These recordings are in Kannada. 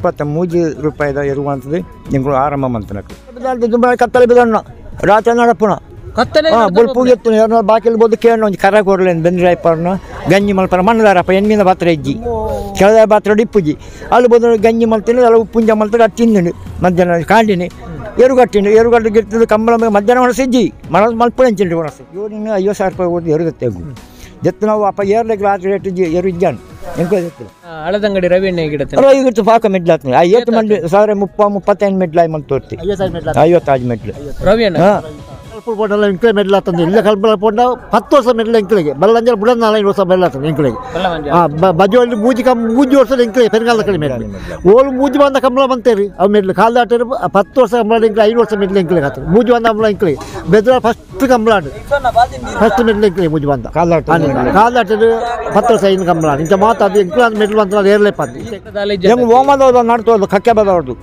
₹33 ಎರುವಂತದ್ದು ನಿಂಗಳು ಆರಂಭ ಮಂತನಕ್ಕೆ ತುಂಬ ಕತ್ತಲೆ ಬಿದಣ್ಣ ರಾತ್ರಿ ನಡಪುಣ ಬುಲ್ಪು ಎತ್ತು ಬಾಕಿಲ್ ಬೋದು ಕೇಳೋಣ ಒಂದು ಕರ ಕೊರಲೇನು ಬೆಂದ್ರೆ ಅಯ್ಯಪ್ಪನ ಗಂಜಿ ಮಲ್ಪನ ಮಣ್ಣದಾರಪ್ಪ ಎಣ್ಣಿನ ಪಾತ್ರ ಇಜ್ಜಿ ಕೆಳದ ಪಾತ್ರ ಇಪ್ಪುಜಿ ಅಲ್ಲಿ ಬೋದು ಗಂಜಿ ಮಲ್ತೀನಿ ಅಲ್ಲ ಉಪ್ಪುಂಜ ಮಲ್ತಾರೆ ಅದು ತಿಂದಿನಿ ಮಧ್ಯಾಹ್ನ ಕಾಂಡಿನಿ ಎರುಗಟ್ಟು ಗಿರ್ತದೆ ಕಂಬಳ ಮಧ್ಯಾಹ್ನ ಒಣಸಿಜ್ಜಿ ಮಲ್ಪು ಹೆಂಚಿಂಡಿ ಒಣಸಿ ಇವನಿನ್ನು ₹50,000 ಕೊಟ್ಟು ಎರುಗುತ್ತೆ ಜತ್ತು ನಾವು ಅಪ್ಪ ಏರ್ಲಿಕ್ಕೆ ರಾತ್ರಿ ರೇಟ್ ಎರು ಇಜ್ಜಾನು ಹಳದಂಗಡಿ ರವಿಣ್ಣೆ ಗಿಡತ್ತೆ ಇವತ್ತು ಪಾಕ ಮೆಡ್ಲು ಆಗ್ತದೆ 50 ಮಂದಿ 35 ಮೆಡ್ಲು ಆಯ್ ಮಂತೋರ್ತಿ 55 ಮೆಡ್ಲು ರವಿಯಣ್ಣ போட்டால இங்கிலே மெடல் ஆத்தது இல்லை கல்பல போட்டால் 10 வருஷம் மெடல் எங்களுக்கு பல்லஞ்சல் புடன் 4 வருஷம் மெடல் ஆத்தது எங்களுக்கு ಬಜೋಲಿ ಮೂಜಿ ವರ್ಷದ ಎಂಕ್ಲೆ ಪೆರಗಾಲ ಕಡೆ ಮೆಡಲ್ ಓಲು ಮೂಜಿ ಬಂದ ಕಂಬಳ ಬಂತೇರಿ ಅವು ಮೆಡಲ್ ಕಾಲ್ ದಾಟರು 10 ವರ್ಷ ಕಂಬಳ ಎಂಕ್ಲೆ 5 ವರ್ಷ ಮೆಡಲ್ ಎಂಕ್ಲೆ ಆತದು ಮೂಜಿ ಬಂದ Kambala ಎಂಕ್ಲೆ Bedra first Kambala first medal ಎಂಕ್ಲೆ ಮೂಜಿ ಬಂದ ಕಾಲ್ ದಾಟರು 10 ವರ್ಷ ಐದು ಕಂಬಳ ಇಂಥ ಮಾತಾಡಿ ಎಂಕ್ಲೆ ಮೆಡಲ್ ಬಂತ ಏರ್ಲೆ ಪದ್ದು ಹೆಂಗೆ ಓಮದವ್ರು ನಡ್ತೋದು ಕಕ್ಕೆ ಬದವ್ರದ್ದು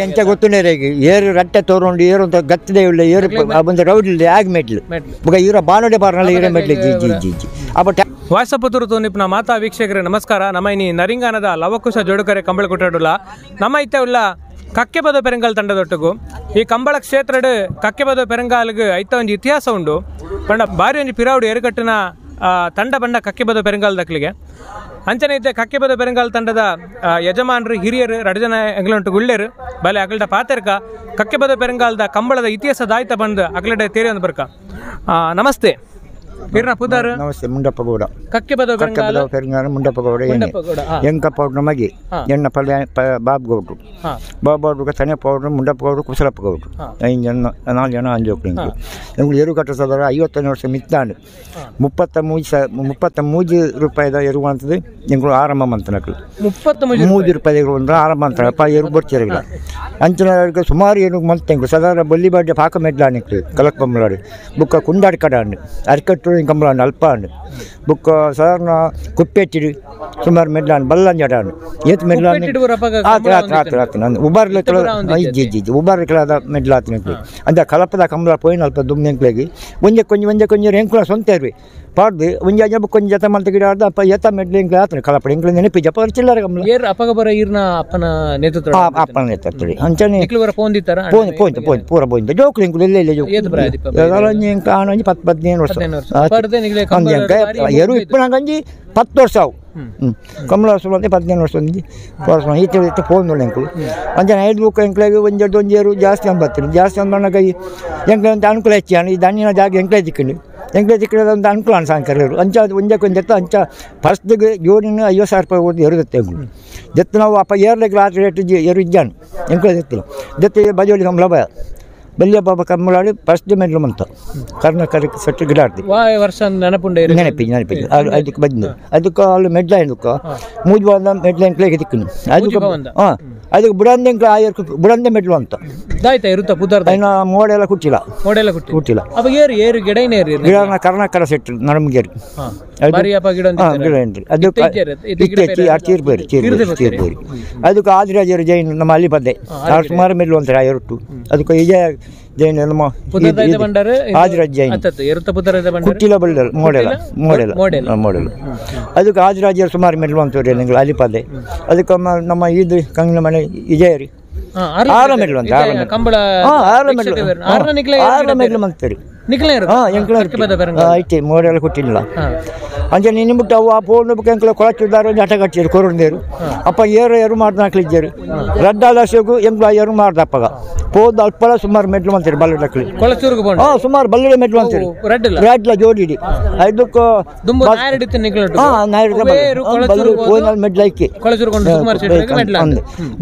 ಎಂಚ ಗೊತ್ತುಂಡೆ ರೇಗಿ ಏರು ರಟ್ಟೆ ತೋರುಂಡು ಏರು ಅಂತ ಗತ್ತದೆ ಉಳ್ಳ ಏರು ಬಂದು ರೌಡಿಲ್ದೆ ಆಗಿ ಮೆಟ್ಲು ಬುಗ ಇವರ ಬಾನುಡೆ ಬಾರ್ನಲ್ಲಿ ಇರೋ ಮೆಟ್ಲು ಜಿ ಅಪ್ಪ ವಾಟ್ಸಪ್ಪುತುರು ತೋನಿಪ್ನ ಮಾತಾ ವೀಕ್ಷಕರೇ ನಮಸ್ಕಾರ ನಮ್ಮ ಇನಿ ನರಿಂಗಾನದ ಲವಕುಶ ಜೋಡುಕರೆ ಕಂಬಳ ಕೊಟ್ಟಾಡುಲ್ಲ ನಮ್ಮ ಇತ್ತ ಉಳ್ಳ ಕಕ್ಕೆಬದ ಪೆರಂಗಾಲ್ ತಂಡದೊಟ್ಟಿಗೂ ಈ ಕಂಬಳ ಕ್ಷೇತ್ರದ ಕಕ್ಕೆಬದ ಪೆರಂಗಾಲ್ಗೆ ಐತ ಒಂದು ಇತಿಹಾಸ ಉಂಡು ಪಂಡ ಬಾರಿ ಒಂದು ಪಿರಾವುಡು ಏರುಕಟ್ಟಿನ ತಂಡ ಬಂಡ ಕಕ್ಕೆಬದ ಪೆರಂಗಾಲ್ ದಕ್ಲಿಗೆ ಅಂಚನೆ ಇದ್ದೆ ಕಕ್ಕೆಬದ ಪೆರಂಗಾಲ್ ತಂಡದ ಯಜಮಾನರು ಹಿರಿಯರು 2 ಜನ ಎಂಗ್ಲಂಟು ಗುಳ್ಳೆರು ಬಲೆ ಅಗಲ್ಡ ಪಾತೆರ್ಕ ಕಕ್ಕೆಬದ ಪೆರಂಗಾಲ್ದ ಕಂಬಳದ ಇತಿಹಾಸ ದಾಯ್ತ ಬಂದು ಅಗಲಡೆ ತೇರಿ ಒಂದು ಬರ್ಕ ನಮಸ್ತೆ ಪೀರ್ನ ಪುದಾರ್ ನಮಸ್ತೆ ಮುಂಡಪ್ಪ ಗೌಡ ಕಕ್ಕೆಬದ ಪೆರಂಗಾಲ ಮುಂಡಪ್ಪ ಗೌಡ ಎಂಕಪ್ಪ ಅವ್ರ ನಮಗೆ ಎಣ್ಣ ಪಲ್ಯ ಬಾಬು ಗೌಡ್ರು ಬಾಬು ಗೌಡ್ರು ತನೆ ಪೌಡ್ರು ಮುಂಡಪ್ಪ ಗೌಡ್ರು ಕುಸಲಪ್ಪ ಗೌಡ್ರು 5 ಜನ 4 ಜನ ಅಂಜೋಕ್ಳು ಎಂಗಳು ಎರು ಕಟ್ಟಿಸೋದ್ರ 55 ವರ್ಷ ಮಿತ್ತಾಂಡು ₹33 ಎರುವಂತದ್ದು ಎಂಗಳು ಆರಂಭ ಮಂತನಕ್ಳು ₹33 ಆರಂಭ ಅಂತಾರಪ್ಪ ಎರು ಬರ್ತಿರಲಿಲ್ಲ ಅಂಚನ ಸುಮಾರು ಏನು ಮಂತೆಂಗಳು ಸಾಧಾರಣ ಬಲ್ಲಿ ಬಾಡ್ಯ ಪಾಕ ಮೆಡ್ಲಾಣಿಕ್ಳು ಕಲಕ್ ಬೊಮ್ಮಲಾಡಿ ಬುಕ್ಕ ಕುಂಡಾಡಿ ಕಡಾಂಡು ಅರಿಕಟ್ಟು ಕಂಬಳ ಅಲ್ಪ ಅಂಡು ಬುಕ್ಕ ಸಾಧಾರಣ ಕುಪ್ಪೆಟ್ಟಿಡು ಸುಮಾರು ಮೆಡ್ಲಾನ್ ಬಲ್ಲಂಜಾಡು ಏತ್ ಮೆಡ್ಲಾನ್ ಆತು ಉಬಾರ್ಲಿಕ್ಕೆ ಉಬಾರ್ಲಿಕ್ಕಲಾದ ಮೆಡ್ಲಾತಿನಕ್ಳು ಅಂದ ಕಲಪದ ಕಂಬಳ ಪೋಯಿನ ಅಲ್ಪ ದುಮ್ಮೆಂಕ್ಳಿಗೆ ಒಂಜೆ ಎಂಕ್ಳ ಸ್ವಂತ ಇರ್ವಿ ಪಾಡ್ದು ಒಂಜೆ ಅಜ್ಜ ಕೊಂಚ ಜತ ಮಂತ ಗಿಡ ಆಡ್ದು ಅಪ್ಪ ಎತ್ತ ಮೆಡ್ಲು ಎಂಕ್ಲೆ ಆತನ ಕಲಪಡ ಎಂಕ್ಲೆ ನೆನಪಿ ಜಪ ಚಿಲ್ಲರ ಕಂಬಳ ಅಪಗಬರ ಈರ್ನ ಅಪ್ಪನ ನೇತೃತ್ವ ಅಪ್ಪನ ನೇತೃತ್ವ ಅಂಚನೆ ಪೋಂದಿತ್ತಾರ ಪೋಂತ ಪೂರ ಪೋಂತ ಜೋಕ್ಳು ಎಂಕ್ಳು ಎಲ್ಲ ಜೋಕ್ಳು ಕಾಣ 10-15 ವರ್ಷ ಎರು ಇಪ್ಪನಂಗಂಜಿ 10 ವರ್ಷ ಅವು ಕಮಲ ವರ್ಷ 15 ವರ್ಷ ವರ್ಷ ಈತ ಫೋನ್ ಎಂಕ್ಳು ಅಂಜನ 5 ಬುಕ್ ಎಂಕ್ಳಿಗೆ ಒಂಜೆರು ಜಾಸ್ತಿ ಅಂಬತ್ತೀನಿ ಜಾಸ್ತಿ ಅಂದಣ್ಣಗ ಎಂಕ್ಲೆ ಅಂತ ಅನುಕೂಲ ಹೆಚ್ಚಾಣ ಈ ದಣ್ಣಿನ ಜಾಗ ಎಂಕ್ಲೆ ತಿಕ್ಕೊಂಡು ಒಂದು ಅನುಕೂಲ ಸಾಂಕರ್ಯರು ಅಂಚ ಒಂಜೆತ್ತ ಅಂಚ ಫಸ್ಟ್ಗೆ ಜೋಡಿನ ₹50,000 ಕೊಟ್ಟು ಎರುಗುತ್ತೆ ಎಂಕ್ಳು ಜತ್ತು ನಾವು ಅಪ್ಪ ಏರ್ಲಿಕ್ಕೆ ರಾತ್ರಿ ರೇಟ್ ಎರು ಇಜ್ಜಾನು ಎಂಕ್ಲೆ ಜತ್ತು ಬಜೋಲಿ ಕಂಬಳ ಭಯ ಬೆಲ್ಲಿಯ ಬಾಬಾ ಕಮ್ಮಲಾಡಿ ಫಸ್ಟ್ ಮೆಡ್ಲು ಮಂತ ಕರ್ನಾಟಕ ಸೆಟ್ ಗಿಡ ಆಡ್ತಿ ವರ್ಷ ನೆನಪಿ ಅದಕ್ಕೆ ಬಂದು ಅದಕ್ಕೆ ಅಲ್ಲಿ ಮೆಡ್ಲ ಏನಕ್ಕೆ ಮೂಜು ಬಂದ ಮೆಡ್ಲ ಎಂಕ್ಲೆಗೆ ತಿಕ್ಕನು ಅದಕ್ಕೆ ಅದಕ್ಕೆ ಬುಡಂದೆ ಬುಡಂದೆ ಮೆಡ್ಲು ಅಂತ ಇರುತ್ತೆ ಪುದಾರ್ಥ ಇನ್ನು ಮೋಡೆಲ್ಲ ಕುಟ್ಟಿಲ್ಲ ಗಿಡ ಕರ್ನಾಟಕ ಸೆಟ್ ನಡಮಗೇರಿ ಗಿಡ ಏನ್ರಿ ಅದಕ್ಕೆ ಚೀರ್ಬೇರಿ ಅದಕ್ಕೆ ಆದಿರಾಜರು ಜೈನ್ ನಮ್ಮ ಅಲ್ಲಿ ಬದ್ದೆ ಸುಮಾರು ಮೆಡ್ಲು ಅಂತಾರೆ ಎರಟ್ಟು ಅದಕ್ಕೆ ವಿಜಯ ಜೈನ್ ನಮ್ಮ ಆದಿರಾಜ್ ಜೈನ್ ಕುಟ್ಟಿಲ ಬಳ್ಳಲ್ ಮೋಡೆಲ್ ಅದಕ್ಕೆ ಆದಿರಾಜರು ಸುಮಾರು ಮೆಡ್ಲು ಅಂತವ್ರಿ ನಿಂಗಳು ಅಲ್ಲಿ ಪದ್ದೆ ಅದಕ್ಕೆ ನಮ್ಮ ಇದು ಕಂಗ್ಲ ಮನೆ ವಿಜಯರಿ 6 ಮೆಡ್ಲು ಅಂತ 6 ಮೆಡ್ಲು ಮಂತ್ರಿ ಐತೆ ಮೋಡೆಲ್ಲ ಕೊಟ್ಟಿಲ್ಲ ಅಂಚೆ ನಿನ್ಬಿಟ್ಟು ಅವು ಆ ಫೋನ್ ಎಂಕ್ಲ ಕೊಳಚಿದ್ದಾರೆ ಹಠ ಕಟ್ಟಿರು ಕೊರೊಂದೇರು ಅಪ್ಪ ಏರು ಮಾಡ್ದು ಹಾಕ್ಲಿದ್ದಾರೆ ರಡ್ಡಾಲಸೆಗೂ ಎಂಕ್ಲ ಏರು ಮಾಡ್ದ ಅಪ್ಪಗ ಹೋದ ಅಲ್ಪಲ ಸುಮಾರು ಮೆಟ್ಲು ಅಂತೀರಿ ಬಲ್ಲಡಕ್ಲಿ ಸುಮಾರು ಬಲ್ಲಡ ಮೆಟ್ಲು ಅಂತೀರಿ ರೆಡ್ಲ ಜೋಡಿಡಿ ಅದಕ್ಕೆ ಮೆಡ್ಲು ಐಕಿ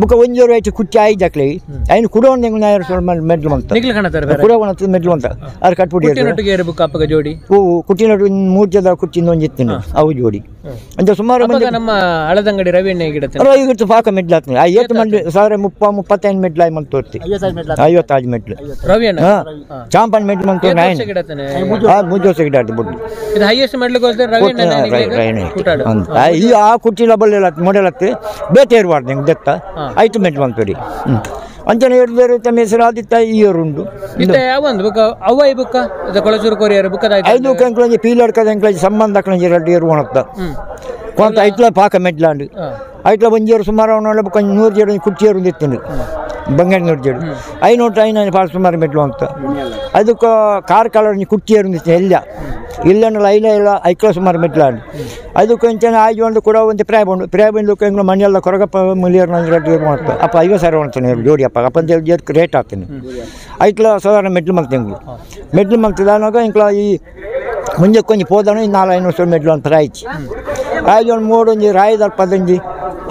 ಬುಕ್ಕ ಒಂಜೂರು ಐತಿ ಕುಚ್ಚಿ ಐದಕ್ಲಿ ಐನು ಕುಡೋಣ ಮೆಡ್ಲು ಅಂತ ಕುಡೋಣ ಮೆಡ್ಲು ಅಂತ ಅದು ಕಟ್ಬಿಟ್ಟು ಜೋಡಿ ಕುಟ್ಟಿನ 3 ಜನ ಕುಚ್ಚಿಂದ ಒಂಜಿತ್ತೀನಿ ಅವು ಜೋಡಿ ಅಂತ ಸುಮಾರು ನಮ್ಮ ಹಳದಂಗಡಿ ರವಿಣ್ಣೆ ಗಿಡತ್ತೆ ಇವತ್ತು ಪಾಕ ಮೆಡ್ಲು ಆಗ್ತದೆ 50 ಮಂದಿ 35 ಮೆಡ್ಲು ಆಯ್ ಮಂತ್ ತೋರ್ತಿ 55 ಮೆಡ್ಲು ಚಾಂಪನ್ ಮೆಡ್ಲು ಮಂತ್ 3 ವರ್ಷ ಗಿಡ ಆಡ್ತು ಬಿಟ್ಟು ಈ ಆ ಕುಟ್ಟಿಲ ಬಲ್ಲೆಲ್ಲ ಮೊಡೆಲತ್ತೆ ಬೇತೆ ಇರಬಾರ್ದು ಹೆಂಗೆ ದೆತ್ತ 5 ಮೆಡ್ಲು ಅಂತೇಳಿ ಅಂಚನೆ ಹೇಳಿದರೆ ತಮ್ಮ ಹೆಸರು ಆದಿತ್ತ ಈರುಂಡು ಕೊಳಚೂರು ಕೊರಿಯರ್ ಬುಕ್ 5 ಕಂಕ್ಳಂಜಿ ಪೀಲಡ್ಕದ ಎಂಕ್ಳಂಜಿ ಸಂಬಂಧ ಅಕ್ಳಂಜಿ 2 ಇರು ಒಣತ್ತ కొంత ఐట్లా పాక మెట్లాండు ఐట్లా వంజేరు సుమారు కొంచెం 100 చేయడం కుర్చీరు తెచ్చిండు ಬಂಗಾರ ನೋಡ್ಜೇಡು ಐನೋಟು ಐನ ಪಾಲು ಸುಮಾರು ಮೆಟ್ಲು ಅಂತ ಅದಕ್ಕೆ ಕಾರ್ ಕಲರ್ ಕುರ್ಚಿಯರು ಎಲ್ಲ ಇಲ್ಲನಲ್ಲ ಐಲ ಇಲ್ಲ ಐಕ್ಲ ಸುಮಾರು ಮೆಟ್ಲಾಡು ಅದು ಕೊಂಚ ಆಯ್ತು ಒಂದು ಕೂಡ ಒಂದು ಪ್ರ್ಯಾಬಂಡು ಹೆಂಗೆ ಮನೆಯೆಲ್ಲ ಕೊರಗಪ್ಪ ಮುಲಿಯರ್ ಮಾಡ್ತಾರೆ ಅಪ್ಪ 50,000 ಅಂತಾನೆ ಜೋಡಿ ಅಪ್ಪ ಅಪ್ಪಂತ ರೇಟ್ ಹಾಕ್ತೀನಿ ಐಕ್ಲ ಸಾಧಾರಣ ಮೆಟ್ಲು ಮಲ್ತಿಂಗ್ಳು ಮೆಟ್ಲು ಮಲ್ತಿದಾನಾಗ ಇಂಕ್ಲ ಈ ಮುಂಜೆ ಕೊಂಚ ಹೋದಾನು 400-500 ವರ್ಷ ಮೆಟ್ಲು ಅಂತ ರಾಯ್ಚಿ ಆಯ್ತು ಒಂದು 3 ರಾಯದ 15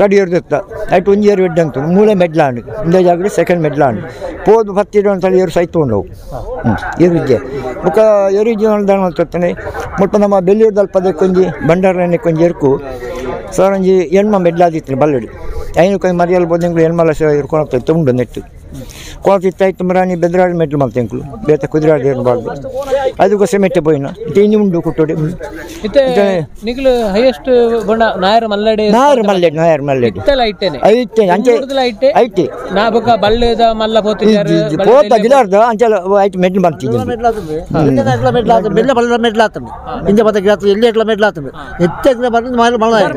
ರೆಡಿ ಇರ್ತಿತ್ತು ಅಟ್ಟು ಒಂಜೇರು ಬಿಡ್ಡಂತು ಮೂಲೆ ಮೆಡ್ಲಾಂಡು ಇಂದ ಜಾಗಡೆ ಸೆಕೆಂಡ್ ಮೆಡ್ಲಾಂಡು ಪೋದು 10 ಅಂತೇಳಿ ಏರು ಸೈತು ಉಂಡವು ಎರುಜ್ಜೆ ಮುಖ ಎರುಜ್ಜೆ ಅಂತಾನೆ ಮುಟ್ಟ ನಮ್ಮ ಬೆಲ್ಲಿಯೂರ್ದಲ್ಲಿ ಪದ ಕೊಂಜಿ ಬಂಡಾರನೆ ಕೊಂಜಿ ಎರ್ಕು ಸರಂಜಿ ಹೆಣ್ಮ ಮೆಡ್ಲಾದಿತ್ತು ಬಲ್ಲಡಿ ಐನು ಕೊಂಜಿ ಮರಿಯಲ್ಲಿ ಬೋದಿಂಗ್ಳು ಹೆಣ್ಮಲ್ಲ ಇರ್ಕೊಂಡು ತುಂಬ ನೆಟ್ಟು ಕೋತಿತ್ತಾಯ್ತು ಮರಾನಿ ಬೆದ್ರಾಡಿ ಮೆಟ್ಲು ಮಲ್ತೆಂಕ್ಳು ಬೇತ ಕುದುರಾಡಿ ಇರಬಾರ್ದು ಅದಕ್ಕೋಸ್ಕರ ಮೆಟ್ಟೆ ಪೋಯಿನ ಇಂಜಿ ಉಂಡು ಕುಟ್ಟೋಡಿ ನಿಕ್ಲು ಹೈಯೆಸ್ಟ್ ಬಣ್ಣ ನಾಯರ್ ಮಲ್ಲಡೆ ನಾಯರ್ ಮಲ್ಲೆಡ್ ಐತೆ ಅಂಚೆ ಐತೆ ನಾ ಬೊಕ ಬಳ್ಳದ ಮಲ್ಲ ಪೋತ ಗಿಲಾರ್ದ ಅಂಚೆ ಐತೆ ಮೆಟ್ಲು ಮಲ್ತಿದ್ದೀನಿ ಬೆಲ್ಲ ಬಲ್ಲ ಮೆಟ್ಲಾತಂದು ಇಂಜ ಬತ್ತ ಗಿಲಾತ ಎಲ್ಲಿ ಎಟ್ಲ ಮೆಟ್ಲಾತಂದು ಎತ್ತೆ ಬಂದು ಮಲ್ಲದಾಯ್ತು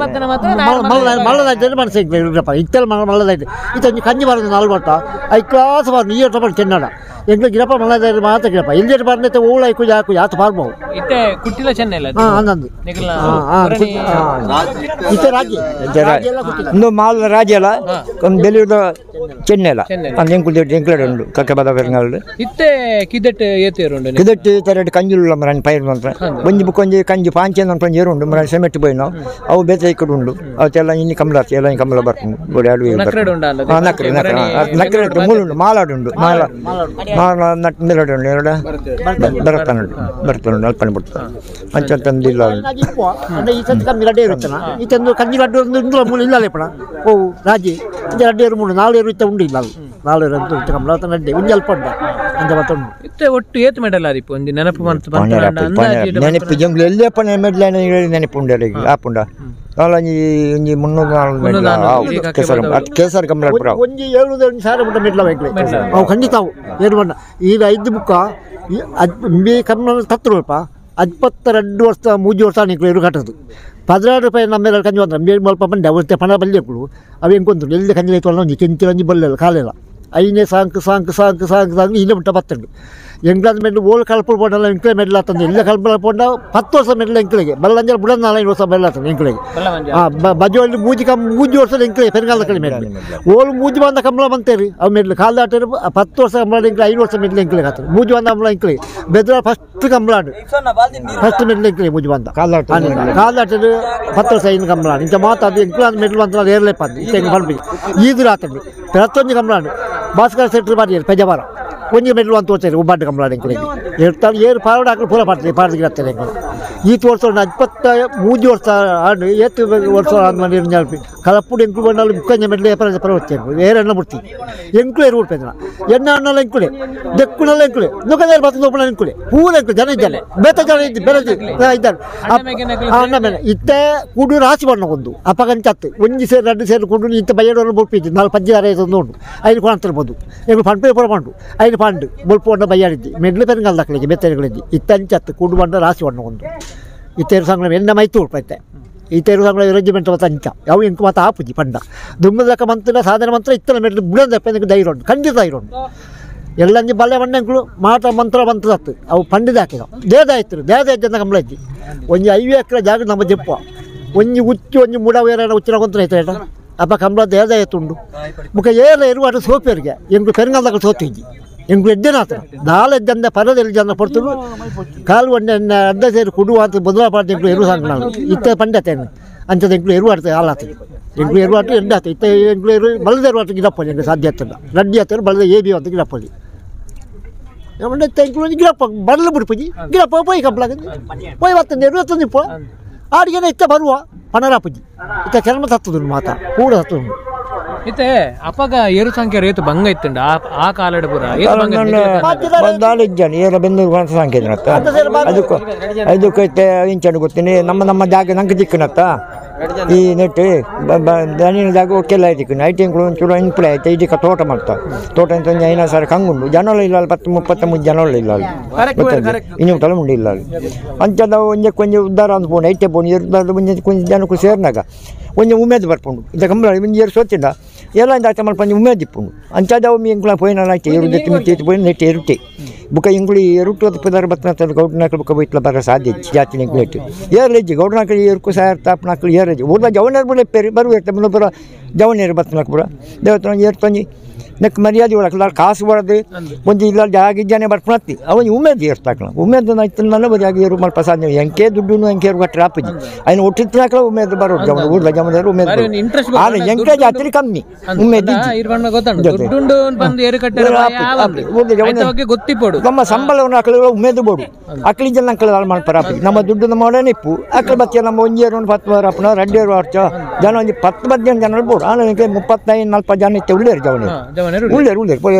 ಮನಸ್ಸಿಗೆ ಇತ್ತೆಲ್ಲ ಮಲ್ಲದಾಯ್ತು ಇತ್ತ ಕಂಜಿ ಬರೋದು 4 ಬಟ್ಟ ಕ್ಲಾಸ್ ಬಾರ್ ನೀರು ತಗೊಂಡು ಚೆನ್ನಡ ಎಂಗ್ಳು ಗಿಡಪ್ಪ ಮಲ್ಲದಾಯ್ತು ಮಾತ್ರ ಗಿಡಪ್ಪ ಎಲ್ಲಿ ಬರ್ನೈತೆ ಓಳ ಐಕು ಯಾಕು ಯಾತು ಪಾರ್ಬವು ಇತ್ತೆ ಕುಟ್ಟಿಲ ಚೆನ್ನಲ್ಲ ಅನ್ನಂದು ಇತ್ತೆ ರಾಜ್ಯ ಒಂದು ಮಾಲ್ ರಾಜ್ಯ ಅಲ್ಲ ಒಂದು ಬೆಲೆಯುದ ಚೆನ್ನಲ್ಲ ಎಂಕ್ಳು ಉಂಡು ಕಕ್ಕೆ ಬದ ಬೆರಂಗಾಲು ಇತ್ತೆ ಕಿದಟ್ ಏತೇರುಂಡು ಕಿದಟ್ ತರಡು ಕಂಜುಲ್ಲ ಮರನ್ ಪೈರ್ ಮಂತ್ರ ಒಂಜಿ ಬುಕ್ಕೊಂಜಿ ಕಂಜಿ ಪಾಂಚೆ ಅಂತ ಏರು ಉಂಡು ಮರನ್ ಸೆಮೆಟ್ ಪೋಯಿ ನಾವು ಅವು ಬೇತೆ ಇಕ್ಕಡು ಉಂಡು ಅವತ್ತೆಲ್ಲ ಇನ್ನು ಕಮಲ ಎಲ್ಲ ಕಮಲ ಬರ್ಕೊಂಡು ಗೋಡೆ ಅಡುಗೆ ನಕ್ರೆ ನಕ್ರೆ ಮೂಳುಂಡು ಮಾಲಾಡುಂಡು ಮಾಲ ನಟ್ ಮಿಲಡುಂಡು ಎರಡು ಬರ್ತಾನುಂಡು ಅಲ್ಪನೆ ಬಿಡ್ತಾರೆ ಅಂಚಂತಂದಿಲ್ಲ ಈ ಸಂತ ಕಮ್ಮಿ ಲಡ್ಡೆ ಇರುತ್ತನ ಈತಂದು ಕಂಜಿ ಲಡ್ಡು ಒಂದು ಮೂಲ ಇಲ್ಲ ಲೇಪಣ ಓ ರಾಜಿ ಇಂಜ ಲಡ್ಡೆ ಇರು ಮೂಡು 4 ಇತ್ತ ಉಂಡು ಇಲ್ಲ 4 ಅಂತೂ ಇತ್ತ ಕಮಲ ಲಡ್ಡೆ ಒಂಜಿ ಅಲ್ಪ ಉಂಡ ಅಂಜ ಮತ್ತೊಂಡು ಇತ್ತೆ ಒಟ್ಟು ಏತ್ ಮೆಡಲ್ ಆದಿಪ್ಪು ಒಂದು ನೆನಪು ಬಂತು ನೆನಪು ಜಂಗ್ಳು ಎಲ್ಲಪ್ಪ ಮೆಡ್ಲ ನೆನಪು ಉಂಡ ಆಪುಂಡ ಒಂಜಿ 300 ಕೇಸರ್ ಕಮಲ ಒಂಜಿ 7,000 ಮುಟ್ಟ ಮೆಡ್ಲ ಬೇಕಲೆ ಅವು ಖಂಡಿತ ಅವು ಏನು ಬಣ್ಣ ಈಗ 5 ಬುಕ್ಕ ಬಿ ಕಮ್ಮಲ ತತ್ತುರಪ್ಪ 22 ವರ್ಷ 3 ವರ್ಷ ನಿಕ್ಳು ಇರು ಕಟ್ಟದು 16 ರೂಪಾಯಿ ನಮ್ಮೆಲ್ಲ ಕಂಜಿ ಬಂದ್ರೆ ಮೇಲ್ ಮಲ್ಪ ಬಂದೆ ಅವತ್ತೆ ಪಣ ಬಲ್ಲೆಗಳು ಅವು ಹೆಂಗೊಂದು ಎಲ್ಲಿ ಕಂಜಿ ಆಯ್ತು ಒಂದು ಕೆಂಚಿ ಬಲ್ಲೆಲ್ಲ ಕಾಲೆಲ್ಲ ಐನೇ ಸಾಂಕ್ ಇಲ್ಲ ಮುಟ್ಟ ಬತ್ತಂಡು ಎಂಗ್ಲಾದ ಮೆಡ್ಲು ಓಲ್ ಕಲ್ಪುಲ್ ಪೋಂಡಲ್ಲ ಎಂಕ್ಲೆ ಮೆಡ್ಲ್ ಆತಂದು ಎಲ್ಲ ಕಲ್ಪುಲ ಪೋಂಡ 10 ವರ್ಷ ಮೆಡ್ಲ್ ಎಂಕ್ಲೆಗೆ ಬಲ್ಲಂಜಲ ಬುಡ 4 ವರ್ಷ ಬೆಲ್ಲ ಆತಂದು ಎಂಕ್ಲೆಗೆ ಬಜುವಲ್ಲಿ ಮೂಜಿ ವರ್ಷದ ಎಂಕ್ಲೆಗೆ ಪೆರುಗಾಲದ ಕಡೆ ಮೆಡ್ಲು ಓಲ್ ಮೂಜಿ ಬಂದ ಕಂಬಳ ಬಂತೇರಿ ಅವು ಮೆಡ್ಲು ಕಾಲ ಆಟ 10 ವರ್ಷ ಕಂಬಳ ಎಂಕ್ಲೆ 5 ವರ್ಷ ಮೆಡ್ಲ್ ಎಂಕ್ಲೆಗೆ ಆತಂದು ಮೂಜಿ ಬಂದ Kambala ಎಂಕ್ಲೆಗೆ Bedra first ಕಂಬಳಾಡು first medal ಎಂಕ್ಲೆಗೆ ಮೂಜಿ ಬಂದ ಕಾಲ ಆಟ 10 ವರ್ಷ ಐನು ಕಂಬಳ ಇಂಥ ಮಾತಾಡಿ ಎಂಕ್ಲಾದ ಮೆಡ್ಲು ಅಂತ ಏರ್ಲೇಪ ಅಂದು ಇಂಥ ಹೆಂಗೆ ಬಂದ್ಬಿಟ್ಟು ಈದ್ರು ಆತಂದು ಪ್ರತ್ತೊಂದು ಕಂಬಳಾಡು ಭಾಸ್ಕರ ಸೆಟ್ರ್ ಬಾರಿ ಪೆಜಬಾರ ಒಂಜಿ ಮೆಡ್ಲು ಅಂತ ತೋರ್ತಾರೆ ಒಬ್ಬಾಟ ಕಂಬಳಾಡು ಎಂಕ್ಲೆಗೆ ಇರ್ತಾರೆ ಏರು ಪಾರವಾಡ ಹಾಕಲು ಪೂರ ಪಾಡ್ತಾರೆ ಪಾಡ್ದಿಗೆ ಆಗ್ತಾರೆ ಎಂಕ್ಲು ಈ ವರ್ಷ 23 ವರ್ಷ ಆಡು 8 ವರ್ಷ ಆದ್ಮೇಲೆ ನೆನಪಿ ಕಲಪುಡು ಎಂಕ್ಲು ಬಂಡಾಲು ಮುಕ್ಕಂಜ ಮೆಡ್ಲು ಪರವತ್ತೆ ಬೇರೆ ಎಣ್ಣ ಬಿಡ್ತೀನಿ ಎಂಕ್ಲು ಏರು ಬಿಡ್ಪೇನ ಎಣ್ಣ ಹಣ್ಣಲ್ಲ ಎಂಕ್ಲೆ ದೆಕ್ಕುನಲ್ಲ ಎಂಕ್ಲೆ ನುಗ್ಗದೇರು ಬರ್ತದೆ ಒಬ್ಬನ ಎಂಕ್ಲೆ ಪೂರ ಎಂಕ್ಲು ಜನ ಇದ್ದಾನೆ ಬೇತ ಜನ ಇದ್ದು ಬೇರೆ ಇದ್ದಾರೆ ಅಣ್ಣ ಮೇಲೆ ಇತ್ತೆ ಕುಡು ರಾಶಿ ಬಣ್ಣ ಒಂದು ಅಪಗಂಚತ್ತು ಒಂಜಿ ಸೇರು 2 ಸೇರು ಕುಡು ಇಂಥ ಬಯ್ಯಡೋರು ಬೊಲ್ಪಿದ್ದು 4 ನೋಡು ಐದು ಕೊಡ್ತಿರ್ಬೋದು ಎಂಕ್ಲು ಪಂಪೆ ಪೂರ ಪಂಡು ಐದು ಪಂಡು ಬೊಲ್ಪು ಬಣ್ಣ ಬಯ್ಯಾಡಿದ್ದಿ ಮೆಡ್ಲು ಪೆರಂಗಾಲ ದಕ್ಕಲಿಗೆ ಬೆತ್ತರಿಗಳಿದ್ದಿ ಇತ್ತಂಚತ್ತು ಕುಡು ಬಣ್ಣ ರಾಶಿ ಬಣ್ಣ ಒಂದು ಇತ್ತೇರು ಸಂಗ್ರಾಮ ಎಣ್ಣ ಮೈತು ಉಳ್ಪೈತೆ ಈತೇರು ಸಂಗ್ರಾಮ ರೆಜಿಮೆಂಟ್ ಮತ್ತು ಅಂಚ ಅವು ಎಂಕು ಮತ್ತು ಆಪುಜಿ ಪಂಡ ದುಮ್ಮದಕ್ಕ ಮಂತ್ರ ಸಾಧನೆ ಮಂತ್ರ ಇತ್ತಲ ಮೆಡ್ಲು ಬುಡಂದಪ್ಪ ಧೈರ್ಯ ಉಂಟು ಖಂಡಿತ ಧೈರ್ಯ ಉಂಟು ಎಲ್ಲಂಜಿ ಬಲ್ಲೆ ಬಣ್ಣಗಳು ಮಾಟ ಮಂತ್ರ ಹತ್ತು ಅವು ಪಂಡಿದ ಹಾಕಿದ ದೇದ ಆಯ್ತು ದೇದ ಇದ್ದಂತ ಕಂಬಳ ಇದ್ದಿ ಒಂಜಿ 5 ಎಕರೆ ಜಾಗ ನಮ್ಮ ಜಪ್ಪ ಒಂಜಿ ಉಚ್ಚಿ ಒಂಜಿ ಮುಡ ಬೇರೆ ಉಚ್ಚಿನ ಕೊಂತ್ರ ಆಯ್ತು ಏಟ ಅಪ್ಪ ಕಂಬಳ ದೇದ ಆಯ್ತುಂಡು ಮುಖ ಏರ ಇರುವಾಟ ಸೋಪೇರಿಗೆ ಎಂಕು ಪೆರಂಗಾಲದಾಗ ಸೋತಿದ್ದಿ ಎಂಕು ಎಡ್ಡೆನಾತ 4 ಜನ ಪರದಲ್ಲಿ ಜನ ಪಡ್ತರು ಕಾಲು ಒಂಡೆ ಅಡ್ಡ ಸೇರಿ ಕುಡುವ ಅಂತ ಬದಲಾಪಾಡ್ದು ಎಂಕ್ಳು ಎರು ಸಾಂಗ್ ನಾವು ಇತ್ತ ಪಂಡತೇನೆ ಅಂಚದ ಎಂಕ್ಳು ಎರುವಾಡ್ತದೆ ಹಾಲಾಗ್ತದೆ ಎಂಕ್ಳು ಎರುವಾಟ ಎಂಡಾಗ್ತದೆ ಇತ್ತ ಎಂಕ್ಳು ಎರು ಬಲದ ಎರುವಾಟ ಗಿಡಪ್ಪಲ್ಲಿ ಎಂಗೆ ಸಾಧ್ಯ ಆಗ್ತದೆ ರಡ್ಡಿ ಆಗ್ತದೆ ಬಲದ ಏಬಿ ಅಂತ ಗಿಡಪ್ಪಲ್ಲಿ ಎಂಕ್ಳು ಗಿಡಪ್ಪ ಬರಲು ಬಿಡ್ಪಜಿ ಗಿಡಪ್ಪ ಪೋಯ್ ಕಂಪ್ಲಾಗ ಪೋಯ್ ಬರ್ತದೆ ಎರು ಇಪ್ಪ ಆಡಿಗೆನ ಇತ್ತ ಬರುವ ಪಣರಾಪಜಿ ಇತ್ತ ಕೆಲಮ ತತ್ತದು ಮಾತಾ ಕೂಡ ತತ್ತದು ಇತ್ತೆ ಅಪ್ಪಗ ಏರು ಸಂಖ್ಯೆ ರೇತು ಭಂಗ ಇತ್ತುಂಡ ಆ ಕಾಲಡ ಪುರ ಇದ್ದಾನೆ ಏರ ಬೆಂದೂರು ಸಂಖ್ಯೆ ಅದಕ್ಕೆ ಇಂಚಂಡು ಗೊತ್ತೀನಿ ನಮ್ಮ ಜಾಗ ನಂಗೆ ದಿಕ್ಕನತ್ತ ಈ ನೆಟ್ಟು ದನಿನ ಜಾಗ ಒಕ್ಕೆಲ್ಲ ಆಯ್ತು ನೈಟ್ ಎಂಕ್ಳು ಒಂಚೂರು ಇನ್ಪುಡೆ ಆಯ್ತು ಇದಕ್ಕೆ ತೋಟ ಮಾಡ್ತಾರೆ ತೋಟ ಅಂತ ಒಂದು 5 ಸಾವಿರ ಕಂಗುಂಡು ಜನಗಳು ಇಲ್ಲ 10-33 ಜನಗಳು ಇಲ್ಲ ಇನ್ನು ತಲೆಮುಂಡಿ ಇಲ್ಲ ಅಂಚದ ಒಂಜಕ್ಕೆ ಉದ್ದಾರ ಅಂದ್ಕೊಂಡು ಐತೆ ಪೋಣು ಇರ್ದಾರ್ದು ಕೊಂಚ ಜನಕ್ಕೂ ಸೇರ್ನಾಗ ಒಂಜ ಉಮೇದು ಬರ್ಪುಂಡು ಇಂಥ ಕಂಬಳ ಒಂದು ಏರು ಸೋತಿಂದ ಎಲ್ಲ ಆಯ್ತು ಮಲ್ಪ ಉಮೇದು ಇಪ್ಪುಂಡು ಅಂಚದ ಒಮ್ಮೆ ಎಂಕ್ಳ ಪೋಯಿನ ಆಯ್ತು ಎರು ಜೊತೆ ಮಿತ್ತಿ ಪೋಯಿನ ನೆಟ್ಟು ಎರುಟೆ ಬುಕ್ಕ ಇಂಗ್ಳಿ ಎರುಟು ಪದಾರ ಬತ್ತನ ಗೌಡ್ನಾಕಲು ಬುಕ್ಕ ಬೈತ್ಲ ಬರ ಸಾಧ್ಯ ಜಾತಿ ಎಂಕ್ಲೆಟ್ಟು ಏರ್ಲೆಜ್ಜಿ ಗೌಡ್ನಾಕಲು ಏರ್ಕು ಸಾಯರ್ ತಾಪ್ನಾಕಲು ಏರಜ್ಜಿ ಊರ್ದ ಜವನೇರು ಬಿಡ ಪೇರಿ ಬರುವತ್ತೆ ಮುನ್ನೊಬ್ಬರ ಜವನೇರು ಬತ್ತನಾಕ ಬರ ದೇವತ್ರ ಏರು ತಂಜಿ ನೆಕ್ ಮರ್ಯಾದೆ ಒಳಕಲ್ಲ ಕಾಸು ಬಡದು ಒಂದು ಇಲ್ಲ ಜಾಗಿದ್ದಾನೆ ಬರ್ಪಣತ್ತಿ ಅವನು ಉಮೇದು ಏರ್ತಾಕಲ ಉಮೇದು ಆಯ್ತು ನನ್ನ ಬದಿಯಾಗಿ ಏರು ಮಲ್ಪ ಸಾಧ್ಯ ಎಂಕೆ ದುಡ್ಡು ಎಂಕೆ ಗಟ್ಟರೆ ಆಪಜಿ ಅದನ್ನು ಒಟ್ಟಿತ್ನಾಕಲ ಉಮೇದು ಬರೋದು ಜವನ ಊರ್ದ ಜವನೇರು ಉಮೇದು ಆದರೆ ಎಂಕೆ ಜಾತ್ರೆ ಕಮ್ಮಿ ಉಮೇದು ನಮ್ಮ ಸಂಬಳವನ್ನು ಅಕ್ಕಳ ಉಮೇದು ಬೋಡು ಅಕ್ಕಳಿ ಜನ ಅಂಕಳ ಮಲ್ಪ ಆಪಜಿ ನಮ್ಮ ದುಡ್ಡು ನಮ್ಮ ಒಡನೆ ಇಪ್ಪು ಅಕ್ಕಳ ಬತ್ತೆ ನಮ್ಮ ಒಂಜೇರು 10 ಅಪ್ಪನ 2 ವರ್ಷ ಜನ ಒಂದು 10-15 ಜನ ಬೋಡು ಆಮೇಲೆ 35-40 ಜನ ಇತ್ತೆ ಉಳ್ಳೇರು ಜವನೇರು ಉಳ್ಳೇರು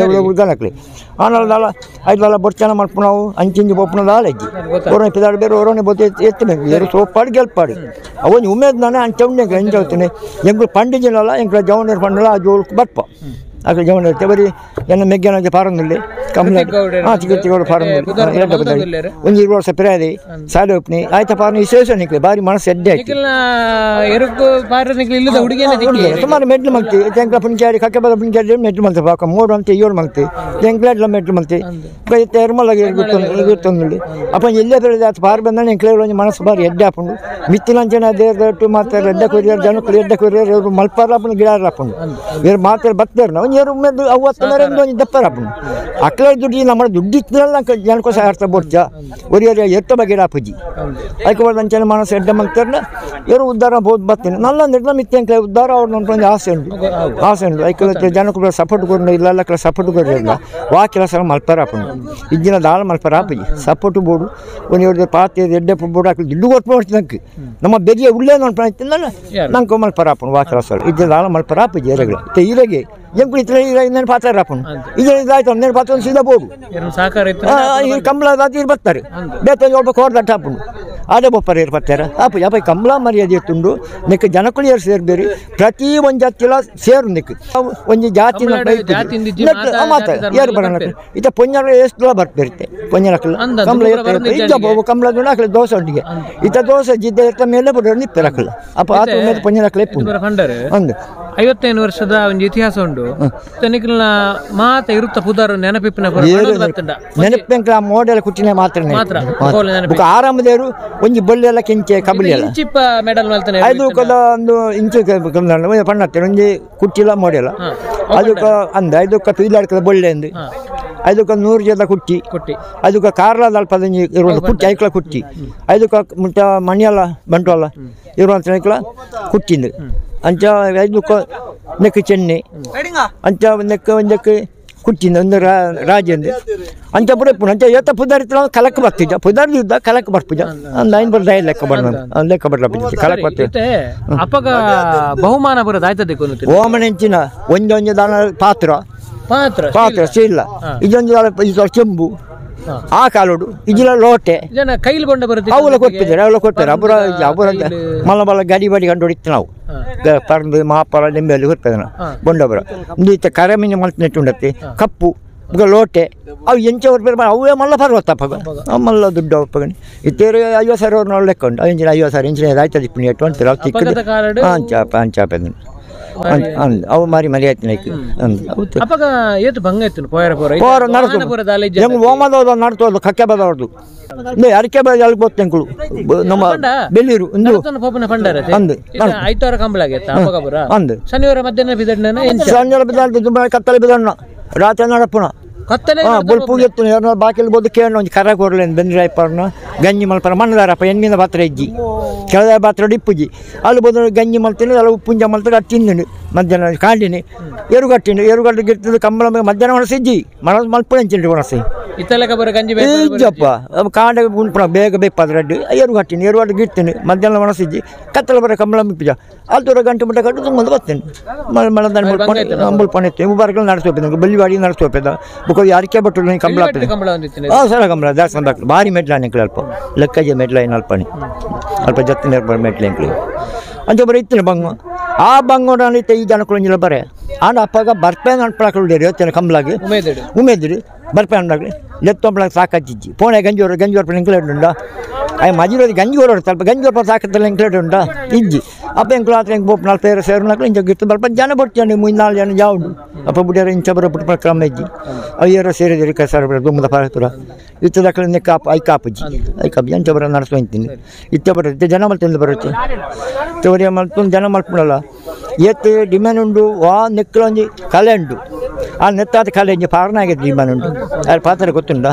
ಗಣಕ್ಲಿ ಆನಲ್ದಾಲ ಐದಲ್ಲ ಬೊಚ್ಚನ ಮಾಡ್ಪು ನಾವು ಅಂಚಿಂಜಿ ಬೊಪ್ಪನದ ಆಲೆಜ್ಜಿ ಓರೋನೆ ಪಿದಾಡು ಬೇರೆ ಓರೋನೆ ಬೊತ್ತೆ ಎತ್ತಬೇಕು ಏರು ಸೋಪಾಡು ಗೆಲ್ಪಾಡು ಅವನು ಉಮೇದು ನಾನು ಅಂಚ ಉಂಡೆ ಎಂಜಾವ್ತೀನಿ ಎಂಗಳು ಪಂಡಿಜಿನಲ್ಲ ಎಂಗಳ ಜವನೇರು ಪಂಡಲ್ಲ ಆ ಜೋಳಕ್ಕೆ ಬರ್ಪ ಅక్కడ ಜವನ ಇರುತ್ತೆ ಬರೀ ಎನ್ನ ಮೆಗ್ಗನ ಫಾರಮ್ನಲ್ಲಿ ಕಮ್ಮಿ ಚಿಕ್ಕಗೌಡ ಫಾರಮ್ನಲ್ಲಿ ಒಂದು 20 ವರ್ಷ ಪಿರಾದಿ ಸಾಲಿ ಒಪ್ಪನಿ ಆಯ್ತಾ ಫಾರ್ಮ್ ವಿಶೇಷ ನಿಕ್ಲಿ ಬಾರಿ ಮನಸ್ಸು ಎಡ್ಡೆ ಆಯ್ತು ಸುಮಾರು ಮೆಡ್ಲು ಮಗ್ತಿ ತೆಂಕ್ಲ ಪುಂಚಾಡಿ ಕಕ್ಕೆ ಬದ ಪುಂಚಾಡಿ ಮೆಡ್ಲು ಮಲ್ತೆ ಪಾಕ 3 ಅಂತ 7 ಮಗ್ತಿ ತೆಂಕ್ಲೆಡ್ಲ ಮೆಡ್ಲು ಮಲ್ತೆ ಎರ್ಮಲಾಗಿ ಗುರ್ತೊಂದು ಅಪ್ಪ ಎಲ್ಲೇ ಬೆಳೆದ ಆತ ಪಾರು ಬಂದಾನೆ ಎಂಕ್ಲೆ ಒಂದು ಮನಸ್ಸು ಬಾರಿ ಎಡ್ಡೆ ಹಾಕೊಂಡು ಮಿತ್ತಿನಂಚನ ದೇವ್ರಟ್ಟು ಮಾತಾಡ ಎಡ್ಡೆ ಕೊರಿಯರ್ ಜನಕ್ಕಳು ಎಡ್ಡೆ ಕೊರಿಯರ್ ಇವರು ಮಲ್ಪಾರ ಹಾಕೊಂಡು ಗಿಡ ಹಾಕೊಂಡು ಇವ್ರು ಮಾತಾಡಿ ಬರ್ತಾರೆ ನಾವು ಏರು ಉಮೇದು 50 ಒಂದು ದಪ್ಪರ ಹಾಕೊಂಡು ಅಕ್ಳ ದುಡ್ಡು ನಮ್ಮ ದುಡ್ಡು ಇತ್ತಲ್ಲ ಜನಕ್ಕೂ ಸಹ ಅರ್ಥ ಬೋಡ್ಜ ಒರಿಯರ ಎತ್ತ ಬಗೆಡ ಅಪ್ಪಜಿ ಅದಕ್ಕೆ ಬರ್ದು ಅಂಚನೆ ಮನಸ್ಸು ಎಡ್ಡೆ ಮಲ್ತಾರಲ್ಲ ಇವರು ಉದ್ದಾರ ಬೋದು ಬರ್ತೀನಿ ನನ್ನ ನಿರ್ಣ ಮಿತ್ತಿ ಉದ್ದಾರ ಅವ್ರು ನನ್ಕೊಂಡು ಆಸೆ ಉಂಟು ಅದಕ್ಕೆ ಜನಕ್ಕೂ ಸಪೋರ್ಟ್ ಕೊಡು ಇಲ್ಲ ಸಪೋರ್ಟ್ ಕೊಡಲಿಲ್ಲ ವಾ ಕೆಲಸ ಮಲ್ಪಾರ ಹಾಕೊಂಡು ಇದ್ದಿನ ದಾಳ ಮಲ್ಪಾರ ಹಾಪಜಿ ಸಪೋರ್ಟ್ ಬೋಡು ಒಂದು ಇವ್ರದ್ದು ಪಾತಿ ಎಡ್ಡೆ ಬೋರ್ಡು ಹಾಕಿ ದುಡ್ಡು ಕೊಟ್ಟು ಮಾಡ್ತೀನಿ ನಂಗೆ ನಮ್ಮ ಬೆದಿಯ ಉಳ್ಳೇ ನೋಡ್ತಾನೆ ನಂಗೆ ಮಲ್ಪಾರ ಹಾಕೊಂಡು ವಾ ಕೆಲಸ ಇದ್ದ ದಾಳ ಮಲ್ಪಾರ ಹಾಪಜಿ ಎರೆಗಳು ಈರೆಗೆ ಎಂಕುಳಿ ಇನ್ನೇನು ಪಾತ್ರ ಹಾಕೊಂಡು ಇದಾಯ್ತು ನೇನು ಪಾತ್ರ ಒಂದು ಸೀದಾ ಬೋಡು ಕಂಬಳ ದಾತಿ ಬರ್ತಾರೆ ಬೇತ ಒಬ್ಬ ದಟ್ಟ ಹಾಕೊಂಡು ಅದೇ ಬೊಪ್ಪರ ಬರ್ತಾರೆ ಅಪ್ಪ ಅಪ್ಪ ಕಂಬಳ ಮರ್ಯಾದೆ ಎತ್ತುಂಡು ನೆಕ್ ಜನಕ್ಕಳು ಏರು ಸೇರ್ಬೇರಿ ಪ್ರತಿ ಒಂದು ಜಾತಿಲ ಸೇರು ನೆಕ್ ಒಂದು ಜಾತಿ ಏರು ಬರೋಣ ಇತ್ತ ಪೊಂಜಲ ಎಷ್ಟು ಬರ್ತಿರುತ್ತೆ ಪೊಂಜಲಕ್ಕಲ್ಲ ಕಂಬಳ ಇರ್ತಾರೆ ಕಂಬಳ ಹಾಕಲಿ ದೋಸೆ ಒಟ್ಟಿಗೆ ಇತ್ತ ದೋಸೆ ಜಿದ್ದೆ ಇರ್ತ ಮೇಲೆ ಬಿಡೋರು ನಿಪ್ಪೇರಾಕಲ್ಲ ಅಪ್ಪ ಆತ ಮೇಲೆ ಪೊಂಜಲಕ್ಕಲ್ಲ ಒಂದು 55 ವರ್ಷದ ಒಂದು ಇತಿಹಾಸ ಉಂಟು ತನಿಖಲ ಮಾತ ಇರುತ್ತ ಪುದಾರ ನೆನಪಿನ ನೆನಪಿನ ಮೋಡೆಲ್ ಕುಟ್ಟಿನ ಮಾತ್ರ ಆರಾಮದೇರು ಒಂಜಿ ಬಳ್ಳಿ ಕೆಂಚೆ ಕಬಲಿ ಎಲ್ಲ ಮೆಡಲ್ ಅದು ಒಂದು ಇಂಚು ಪಣ್ಣತ್ತೆ ಒಂಜಿ ಕುಟ್ಟಿಲ್ಲ ಮೋಡೆಲ್ಲ ಅದಕ್ಕೆ ಅಂದ ಅದಕ್ಕೆ ಪೀಲಾಡ್ಕದ ಬಳ್ಳಿ ಅಂದು ಅದಕ್ಕೆ 100 ಜನ ಕುಟ್ಟಿ ಅದಕ್ಕೆ ಕಾರ್ಲದ ಅಲ್ಪದಂಜಿ ಇರುವಂಥ ಕುಟ್ಟಿ ಐಕ್ಲ ಕುಟ್ಟಿ ಅದಕ್ಕೆ ಮುಟ್ಟ ಮಣಿಯಲ್ಲ ಬಂಟಲ್ಲ ಇರುವಂಥ ಐಕ್ಲ ಕುಟ್ಟಿಂದು ಅಂಚ ಐದಕ್ಕೆ ನೆಕ್ ಚೆನ್ನೆ ಅಂಚ ಒಂದಕ್ಕೆ ಕುಟ್ಟಿಂದ ಒಂದು ರಾಜಂದು ಅಂಚ ಬುಡಪ್ಪು ಅಂಚ ಏತ ಪುದಾರಿತ ಕಲಕ್ ಬರ್ತಿದ್ದ ಪುದಾರ್ದಿದ್ದ ಕಲಕ್ ಬರ್ಪಿದ್ದ ಒಂದು 5 ಬರ್ದ ಲೆಕ್ಕ ಬಣ್ಣ ಲೆಕ್ಕ ಬರ್ಲ ಕಲಕ್ ಬರ್ತಿದ್ದೆ ಅಪ್ಪಗ ಬಹುಮಾನ ಬರೋದು ಆಯ್ತದೆ ಓಮನೆಂಚಿನ ಒಂದೊಂದು ದಾನ ಪಾತ್ರ ಇಲ್ಲ ಇದೊಂದು ಚೆಂಬು ಆ ಕಾಲೋಡು ಇದಿಲ್ಲ ಲೋಟೆ ಜನ ಕೈಲಿ ಕೊಂಡ ಬರುತ್ತೆ ಅವಳ ಕೊಡ್ತಾರೆ ಅಬ್ಬರ ಮಲ್ಲ ಗಾಡಿ ಬಾಡಿ ಕಂಡು ಹೊಡಿತು ನಾವು ಪರಂದು ಮಾಪಲ ನಿಂಬೆಯಲ್ಲಿ ಹೊರ್ತದೆ ಬೊಂಡೊಬ್ಬರ ಒಂದು ಇತ್ತ ಕರೆಮೀನು ಮಲ್ತು ನೆಟ್ಟುಂಡತ್ತೆ ಕಪ್ಪು ಈಗ ಲೋಟೆ ಅವು ಎಂಚ ಹೊರಬೇರೆ ಅವೇ ಮಲ್ಲ ಪರ್ವತ್ತಪ್ಪ ಮಲ್ಲ ದುಡ್ಡು ಅವಪ್ಪಗಣಿ ಇತ್ತೇರು 50,000 ಅವ್ರನ್ನ ಲೆಕ್ಕ ಉಂಟು ಇಂಚಿನ 50,000 ಇಂಚಿನ ಆಯ್ತದ ಇಪ್ಪು ಎಟ್ಟು ಅಂತಾರೆ ಅವ್ರು ಚಿಕ್ಕದು ಅಂಚಾಪ ಅವು ಮಾರಿ ಆಯ್ತು ಅಪ್ಪಗ ಏತು ಭಂಗ ಇತ್ತು ಓಮದವ್ರು ನಡ್ತೋದು ಕಕ್ಕೆ ಬದವ್ರದ್ದು ಅರಕೆ ಬದ ಅಲ್ಲಿ ಗೊತ್ತಂಕಳು ನಮ್ಮ ಬೆಳ್ಳೂರು ಐತಾರ ಕಂಬಳ ಅಂದು ಶನಿವಾರ ಮಧ್ಯಾಹ್ನ ಬಿದ್ದಣ್ಣ ಕತ್ತಲೆ ಬಿದ್ದಣ್ಣ ರಾತ್ರಿ ನಡಪ್ಪಣ ಬುಲ್ಪು ಎತ್ತು ಬಾಕಿಲ್ ಬೋದು ಕೇಳ ಒಂದು ಕರ ಕೊರಲೆ ಬಂದ್ರೆ ಅಯ್ಯಪ್ಪನ ಗಂಜಿ ಮಲ್ಪರ ಮಣ್ಣದಾರಪ್ಪ ಎಣ್ಣಿನ ಪಾತ್ರ ಇಜ್ಜಿ ಕೆಳದ ಪಾತ್ರ ಡಿಪ್ಪುಜಿ ಅಲ್ಲಿ ಬೋದು ಗಂಜಿ ಮಲ್ತೀನಿ ಅಲ್ಲ ಉಪ್ಪುಂಜ ಮಲ್ತಾರೆ ಅದು ತಿಂದು ಮಧ್ಯಾಹ್ನ ಕಾಂಡಿನಿ ಎರುಗಡ್ಡು ಗಿರ್ತದ ಕಂಬಳ ಮಧ್ಯಾಹ್ನ ಒಣಸಿಜ್ಜಿ ಮಲ್ಪ ಹೆಂಚಿಂಡಿ ಒಣಸಿ ಇಜ್ಜಪ್ಪ ಕಾಂಡ ಗುಂಪುಣ ಬೇಗ ಬೇಪಾದ ರಡ್ಡು ಎರುಗಟ್ಟಿನಿ ಗಿರ್ತೀನಿ ಮಧ್ಯಾಹ್ನ ಒಣಸಿಜ್ಜಿ ಕತ್ತಲ ಬರ ಕಂಬಳ ಮಿಪ್ಪಿಜ ಅಲ್ಲಿ ಗಂಟೆ ಮುಟ್ಟ ಕಟ್ಟು ತುಂಬ ಬರ್ತೀನಿ ಮಳೆ ಮುಲ್ಪಣೆ ಉಬಾರ್ಗಳು ನಡೆಸೋಪಿದ ಬಲ್ಲಿವಾಡಿ ನಡೆಸೋಪಿದ ಯಾರಿಕೆ ಬಟ್ಟು ಕಂಬಳ ಸರ ಕಂಬಳ ಜಾಸ್ತಿ ಬಾಕ್ಲು ಭಾರಿ ಮೆಟ್ಲ ನಿಂಕ್ಲೆ ಅಲ್ಪ ಲೆಕ್ಕಜೆ ಮೆಟ್ಲ ಏನು ಅಲ್ಪಣಿ ಅಲ್ಪ ಜತ್ತಿನ ಮೆಟ್ಲ ನಿಂಕ್ಲಿ ಅಂತ ಬರೀ ಇತ್ತಿನ ಬಂಗ ಆ ಬಂಗೋಡ ಈ ಜನಕ್ಕಳು ಬರೇ ಆಂಡ ಅಪ್ಪಾಗ ಬರ್ಪೆ ಅನ್ಪಳಕಲು ಇವತ್ತಿನ ಕಂಬಳಾಗಿ ಉಮೇದಿರಿ ಬರ್ಪೆ ಅನ್ಲಾಗ್ಲಿ ಲೆತ್ತೊಂಬಳಾಗ ಸಾಕಚ್ಚಿಜ್ಜಿ ಪೋಣೆ ಗಂಜಿ ಇಂಕ್ಲೇಡ್ ಉಂಡ ಅಯ್ಯ ಮಜಿರೋದು ಗಂಜಿ ಹೊರಡು ಸ್ವಲ್ಪ ಗಂಜಿ ಹೊರ ಸಾಕತ್ತಲ್ಲ ಇಂಕ್ಲೇಡ್ ಉಂಡ ಇಜ್ಜಿ ಅಪ್ಪ ಎಂಕ್ಲು ಆತ್ರ ಹೆಂಗೆ ಬೋಪ್ 4 ಪೇರು ಸೇರಿನಾಗ್ಲಿ ಇಂಚ ಗಿಟ್ಟು ಸ್ವಲ್ಪ ಜನ ಬರ್ತೀನಿ 3-4 ಜನ ಯಾವುದು ಅಪ್ಪ ಬುಡಿಯಾರ ಇಂಚ ಬರೋ ಬಿಟ್ಟು ಕ್ರಮ ಇಜ್ಜಿ ಅಯ್ಯರ ಸೇರಿದಿರಿ ಕಸಾರ ದುಮ್ಮದ ಪಾರತುರ ಇತ್ತದಕ್ಕಳ ನೆಕ್ಕ ಐಕಾಪಜ್ಜಿ ಎಂಚ ಬರೋ ನಡೆಸ್ಕೊಂತೀನಿ ಇತ್ತ ಬರುತ್ತೆ ಜನ ಮಲ್ತಿಂದ ಬರುತ್ತೆ ತೋರಿಯ ಮಲ್ತೊಂದು ಜನ ಮಲ್ಪಡಲ್ಲ ಎತ್ತು ಡಿಮ್ಯಾನ್ ಉಂಡು ವಾ ನೆಕ್ಕಲೊಂಜಿ ಕಲೆ ಉಂಡು ಆ ನೆತ್ತಾದ ಕಲೆ ಇಂಜಿ ಪಾರನಾಗಿದ್ದು ಡಿಮ್ಯಾನ್ ಉಂಡು ಅದು ಪಾತ್ರ ಗೊತ್ತುಂಡ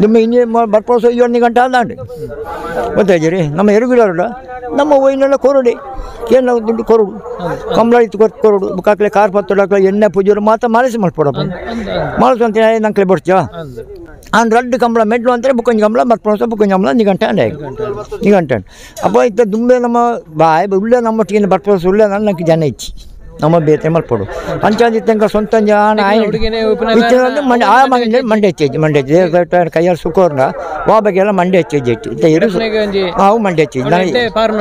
ನಿಮ್ಮ ಇನ್ನೇ ಬರ್ಪೋಸ 7 ಗಂಟೆ ಅಲ್ಲಾಂಡು ಗೊತ್ತಾಯ್ತು ರೀ ನಮ್ಮ ಎರುಗಿಡೋರುಡ ನಮ್ಮ ಒಯ್ನೆಲ್ಲ ಕೊರಡಿ ಏನು ದುಡ್ಡು ಕೊರಡು ಕಂಬಳ ಇತ್ತು ಕೊರಡು ಬುಕ್ಕಾಕ್ಲೆ ಕಾರ್ ಪತ್ತೊಡಕ್ಲೆ ಎಣ್ಣೆ ಪೂಜೆರು ಮಾತ್ರ ಮಾಲಿಸಿ ಮಲ್ಪಡಪ್ಪ ಮಾಲಿಸು ಅಂತ ನಂಕ್ಲೆ ಬರ್ತೀವ ಅವ್ನು ರಡ್ಡು ಕಂಬಳ ಮೆಡ್ಲು ಅಂತಾರೆ ಬುಕ್ಕೊಂಜಿ ಕಂಬಳ ಬರ್ಪೋಸ ಬುಕ್ಕೊಂಜಿ ಕಂಬಳ 2 ಗಂಟೆ ಅಂಡೆ 2 ಗಂಟೆ ಅಪ್ಪ ಇತ್ತ ದುಂಬೆ ನಮ್ಮ ಬಾಯ್ ಉಳ್ಳೆ ನಮ್ಮೊಟ್ಟಿಗೆ ಬರ್ಪೋಸ ಉಳ್ಳೆ ನನಗೆ ಜನ ಇಚ್ಚಿ ನಮ್ಮ ಬೇತೆ ಮಲ್ಪಡು ಅಂಚಾಂಜಿತ್ತಂಗ ಸ್ವಂತ ಜಾನ ಮಂಡೆ ಹೆಚ್ಚೇಜಿ ಕೈಯಾರು ಸುಕೋರ್ನ ವಾ ಬಗೆಲ್ಲ ಮಂಡೆ ಹೆಚ್ಚೇಜಿ ಇತ್ತ ಇರು ಅವು ಮಂಡೆ ಹೆಚ್ಚೇಜಿ ಪಾರ್ನ